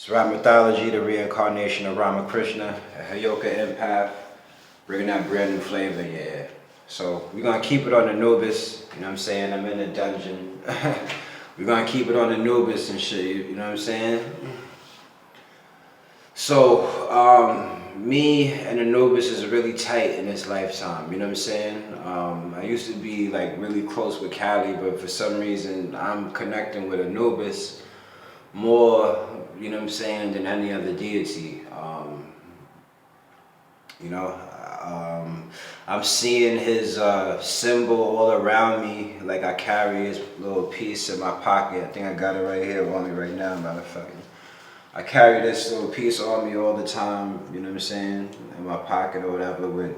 It's Ram mythology, the reincarnation of Ramakrishna, a Hayoka empath, bringing that brand new flavor in your ear. So we're gonna keep it on Anubis, you know what I'm saying? I'm in a dungeon. We're gonna keep it on Anubis and shit, you know what I'm saying? So, me and Anubis is really tight in this lifetime, you know what I'm saying? I used to be like really close with Cali, but for some reason I'm connecting with Anubis more, you know what I'm saying, than any other deity. You know, I'm seeing his symbol all around me, like I carry his little piece in my pocket. I think I got it right here on me right now, matter of fact. I carry this little piece on me all the time, you know what I'm saying, in my pocket or whatever with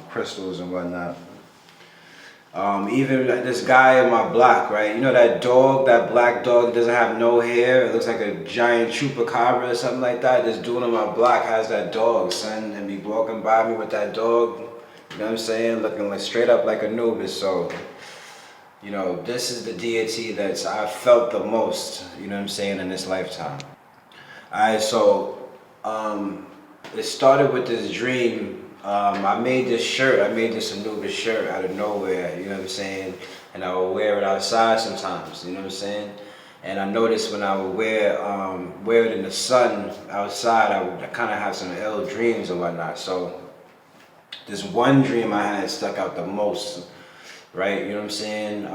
crystals and whatnot. Even this guy in my block, right? You know that dog, that black dog that doesn't have no hair? It looks like a giant chupacabra or something like that. This dude on my block has that dog, son, and be walking by me with that dog. You know what I'm saying? Looking like straight up like Anubis. So, you know, this is the deity that I felt the most, you know what I'm saying, in this lifetime. Alright, so it started with this dream. I made this shirt, I made this Anubis shirt out of nowhere, you know what I'm saying? And I would wear it outside sometimes, you know what I'm saying? And I noticed when I would wear it in the sun outside, I kind of have some ill dreams and whatnot. So this one dream I had stuck out the most, right? You know what I'm saying?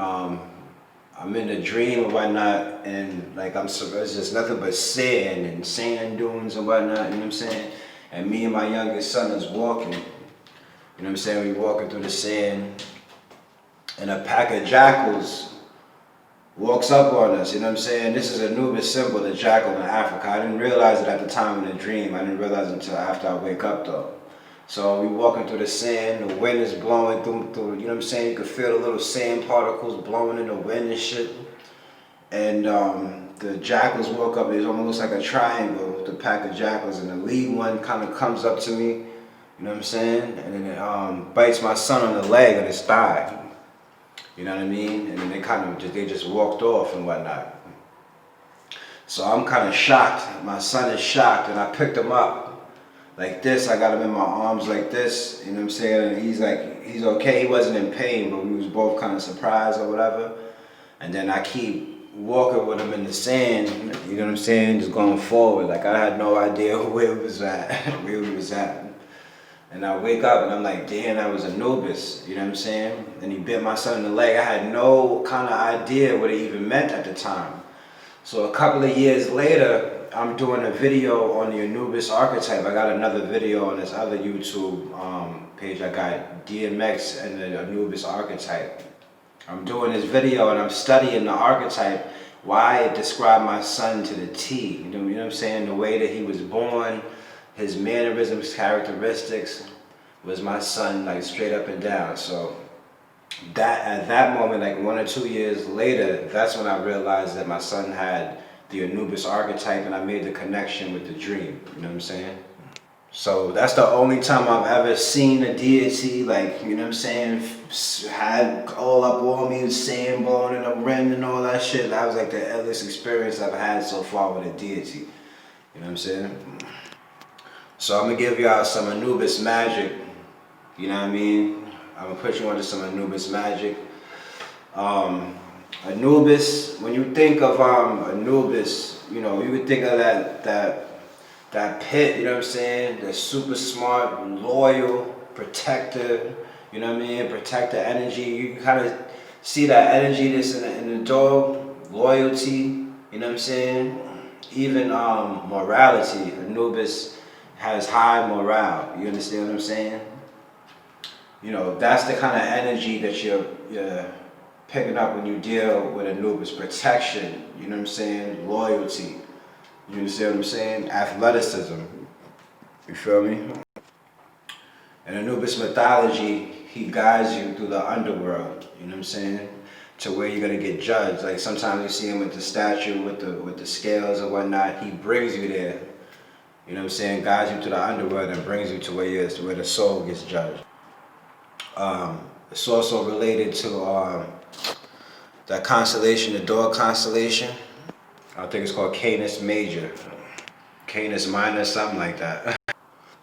I'm in a dream and whatnot, and like it's just nothing but sand and sand dunes and whatnot, you know what I'm saying? And me and my youngest son is walking, you know what I'm saying? We walking through the sand, and a pack of jackals walks up on us, you know what I'm saying? This is a Anubis symbol, the jackal in Africa. I didn't realize it at the time in the dream. I didn't realize it until after I wake up though. So we walking through the sand, the wind is blowing through, you know what I'm saying? You can feel the little sand particles blowing in the wind and shit. And the jackals walk up, it almost looks like a triangle, the pack of jackals, and the lead one kind of comes up to me, you know what I'm saying? And then it bites my son on the leg, on his thigh, you know what I mean? And then they just walked off and whatnot. So I'm kind of shocked, my son is shocked, and I picked him up. Like this, I got him in my arms like this, you know what I'm saying? And he's like, he's okay, he wasn't in pain, but we was both kind of surprised or whatever. And then I keep walking with him in the sand, you know what I'm saying? Just going forward, like I had no idea where we was at, where we was at. And I wake up and I'm like, damn, that was Anubis, you know what I'm saying? And he bit my son in the leg. I had no kind of idea what it even meant at the time. So a couple of years later, I'm doing a video on the Anubis archetype. I got another video on this other YouTube page. I got DMX and the Anubis archetype. I'm doing this video and I'm studying the archetype, why it described my son to the T. You know what I'm saying? The way that he was born, his mannerisms, characteristics, was my son like straight up and down. So that at that moment, like 1 or 2 years later, that's when I realized that my son had the Anubis archetype, and I made the connection with the dream, you know what I'm saying? So that's the only time I've ever seen a deity, like, you know what I'm saying, had all up on me, sand blowing in the wind and all that shit. That was like the illest experience I've had so far with a deity, you know what I'm saying? So I'm gonna give y'all some Anubis magic, you know what I mean? I'm gonna put you under some Anubis magic. Anubis, when you think of Anubis, you know, you would think of that pit, you know what I'm saying? That's super smart, loyal, protective, you know what I mean? Protector energy. You kind of see that energy that's in the dog, loyalty, you know what I'm saying? Even morality. Anubis has high morale. You understand what I'm saying? You know, that's the kind of energy that you're picking up when you deal with Anubis. Protection, you know what I'm saying? Loyalty, you understand what I'm saying? Athleticism, you feel me? In Anubis mythology, he guides you through the underworld, you know what I'm saying? To where you're gonna get judged. Like sometimes you see him with the statue, with the scales and whatnot. He brings you there, you know what I'm saying? Guides you to the underworld and brings you to where the soul gets judged. It's also related to that constellation, the dog constellation. I think it's called Canis Major. Canis Minor, something like that.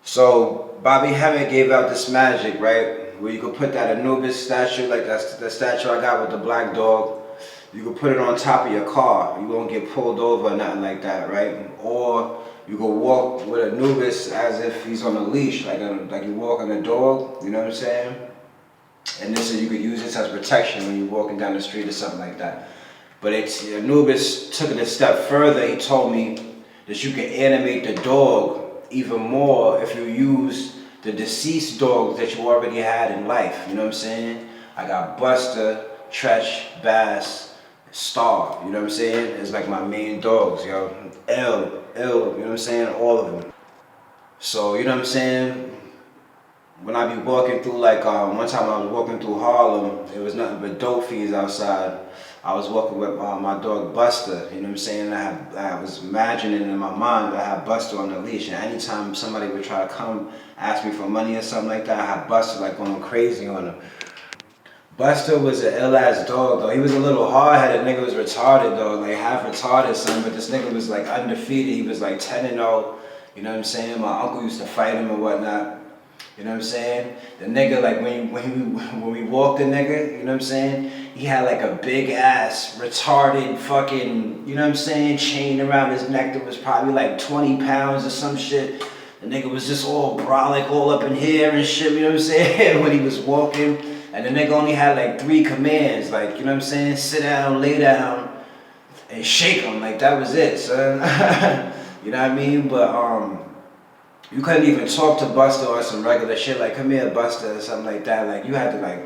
So Bobby Hemmett gave out this magic, right? Where you could put that Anubis statue, like that's the statue I got with the black dog. You could put it on top of your car. You won't get pulled over or nothing like that, right? Or you could walk with Anubis as if he's on a leash, like you walking a dog. You know what I'm saying? And this is, you could use this as protection when you're walking down the street or something like that. But Anubis took it a step further. He told me that you can animate the dog even more if you use the deceased dogs that you already had in life. You know what I'm saying? I got Buster, Tretch, Bass, Star. You know what I'm saying? It's like my main dogs, yo. L, you know what I'm saying? All of them. So, you know what I'm saying? When I be walking through, like, one time I was walking through Harlem, it was nothing but dope fiends outside. I was walking with my dog Buster, you know what I'm saying? I was imagining in my mind that I had Buster on the leash, and anytime somebody would try to come ask me for money or something like that, I had Buster like going crazy on him. Buster was an ill-ass dog though. He was a little hard-headed, nigga was retarded though, like half retarded son, but this nigga was like undefeated. He was like 10-0, you know what I'm saying? My uncle used to fight him and whatnot. You know what I'm saying? The nigga, like when we walked the nigga, you know what I'm saying? He had like a big ass, retarded fucking, you know what I'm saying, chain around his neck that was probably like 20 pounds or some shit. The nigga was just all brolic, all up in here and shit, you know what I'm saying? When he was walking. And the nigga only had like 3 commands, like, you know what I'm saying? Sit down, lay down, and shake him. Like that was it, son. You know what I mean? But you couldn't even talk to Buster or some regular shit like, come here, Buster, or something like that. Like, you had to, like,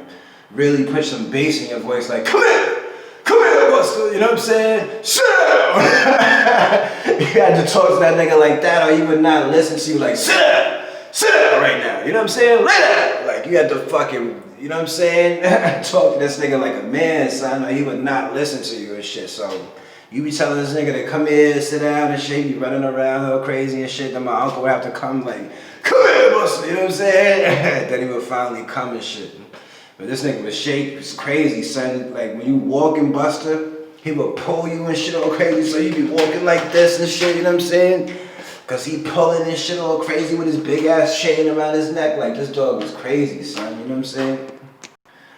really put some bass in your voice, like, come here, Buster, you know what I'm saying? Sit down! You had to talk to that nigga like that, or he would not listen to you, like, sit down right now, you know what I'm saying? Lay down! Like, you had to fucking, you know what I'm saying? Talk to this nigga like a man, son, or he would not listen to you and shit, so. You be telling this nigga to come here, sit down and shit, you running around all crazy and shit, then my uncle would have to come like, come here, Buster, you know what I'm saying? Then he would finally come and shit. But this nigga was shake, it's crazy, son. Like when you walking Buster, he would pull you and shit all crazy, so you be walking like this and shit, you know what I'm saying? Cause he pulling and shit all crazy with his big ass chain around his neck, like this dog was crazy, son, you know what I'm saying?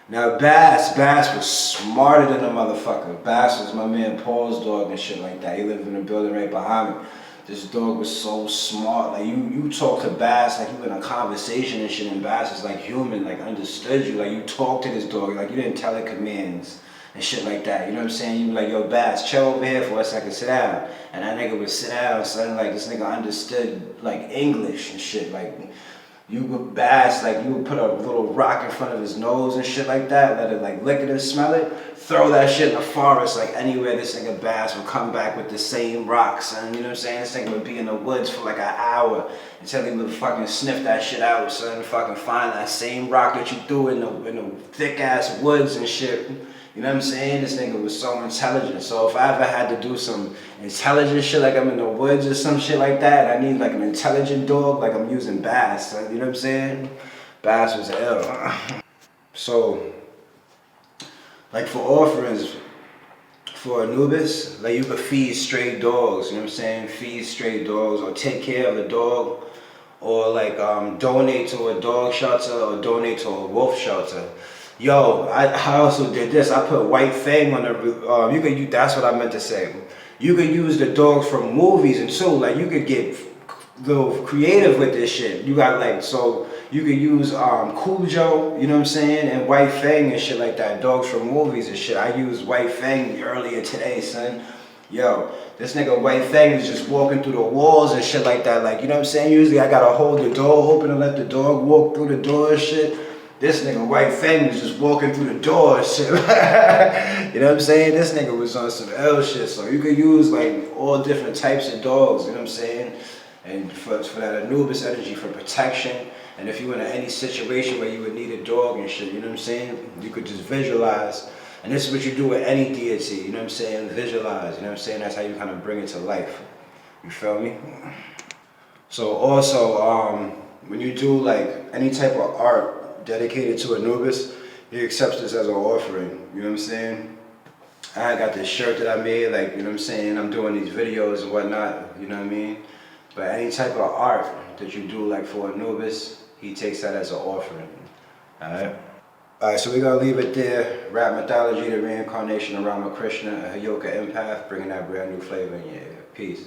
Now Bass was smarter than a motherfucker. Bass was my man Paul's dog and shit like that. He lived in the building right behind me. This dog was so smart. Like you talk to Bass like you in a conversation and shit, and Bass is like human, like understood you. Like you talk to this dog, like you didn't tell it commands and shit like that. You know what I'm saying? You be like, yo Bass, chill over here for a second, sit down. And that nigga would sit down, son, like this nigga understood like English and shit. Like you would Bass, like you would put a little rock in front of his nose and shit like that, let it like lick it and smell it, throw that shit in the forest, like anywhere this nigga Bass would come back with the same rock, son, you know what I'm saying? This nigga would be in the woods for like an hour until he would fucking sniff that shit out, son, fucking find that same rock that you threw in the thick ass woods and shit. You know what I'm saying? This nigga was so intelligent. So if I ever had to do some intelligent shit, like I'm in the woods or some shit like that, I need like an intelligent dog, like I'm using Bass. You know what I'm saying? Bass was ill. So, like for offerings, for Anubis, like you could feed stray dogs, you know what I'm saying? Feed stray dogs or take care of a dog, or like donate to a dog shelter or donate to a wolf shelter. Yo, I also did this. I put white fang on the, you could use, that's what I meant to say. You could use the dogs from movies and too, like you could get little creative with this shit. You got like, so you could use Cujo, you know what I'm saying, and white fang and shit like that, dogs from movies and shit. I used white fang earlier today, son. Yo, this nigga White Fang was just walking through the walls and shit like that, like, you know what I'm saying? Usually I gotta hold the door open and let the dog walk through the door and shit. This nigga White Fang was just walking through the door and shit. You know what I'm saying? This nigga was on some L shit. So you could use like all different types of dogs, you know what I'm saying? And for that Anubis energy, for protection. And if you were in any situation where you would need a dog and shit, you know what I'm saying? You could just visualize. And this is what you do with any deity, you know what I'm saying? Visualize, you know what I'm saying? That's how you kind of bring it to life. You feel me? So also, when you do like any type of art dedicated to Anubis, he accepts this as an offering, you know what I'm saying? I got this shirt that I made, like, you know what I'm saying? I'm doing these videos and whatnot, you know what I mean? But any type of art that you do, like for Anubis, he takes that as an offering. Alright? Alright, so we're going to leave it there. Rap mythology, the reincarnation of Ramakrishna, a Hayoka empath, bringing that brand new flavor in your ear. Peace.